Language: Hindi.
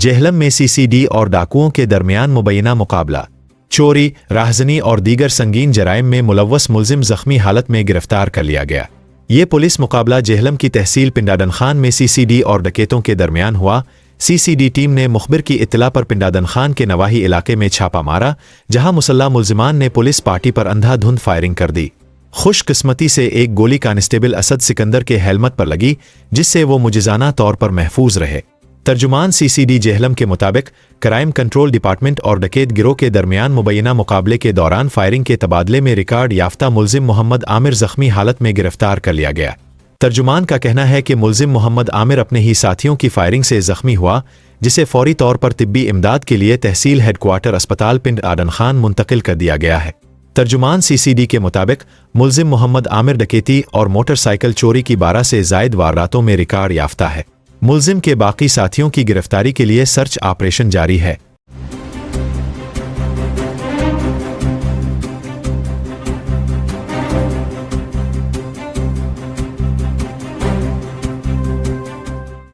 जेहलम में सीसीडी और डाकुओं के दरमियान मुबैना मुकाबला। चोरी, राहज़नी और दीगर संगीन जराइम में मुलव्वस मुल्जिम ज़ख्मी हालत में गिरफ्तार कर लिया गया। ये पुलिस मुकाबला जेहलम की तहसील पिंडादन खान में सीसीडी और डकैतों के दरमियान हुआ। सीसीडी टीम ने मुखबिर की इत्तला पर पिंडादन खान के नवाही इलाके में छापा मारा, जहां मुसल्ला मुल्जिमान ने पुलिस पार्टी पर अंधाधुंध फायरिंग कर दी। खुशकिस्मती से एक गोली कांस्टेबल असद सिकंदर के हेलमेट पर लगी, जिससे वो मुजिजाना तौर पर महफूज रहे। तर्जुमान सीसीडी जेहलम के मुताबिक क्राइम कंट्रोल डिपार्टमेंट और डकैत गिरोह के दरमियान मुबैना मुकाबले के दौरान फायरिंग के तबादले में रिकॉर्ड याफ्ता मुल्जिम मोहम्मद आमिर जख्मी हालत में गिरफ्तार कर लिया गया। तर्जुमान का कहना है कि मुल्जिम मोहम्मद आमिर अपने ही साथियों की फायरिंग से जख्मी हुआ, जिसे फौरी तौर पर तिब्बी इमदाद के लिए तहसील हेडक्वार्टर अस्पताल पिंडादन खान मुंतकिल कर दिया गया है। तर्जुमान सीसीडी के मुताबिक मुल्जिम मोहम्मद आमिर डकैती और मोटरसाइकिल चोरी की 12 से जायद वारदातों में रिकॉर्ड याफ्ता है। मुल्जिम के बाकी साथियों की गिरफ्तारी के लिए सर्च ऑपरेशन जारी है।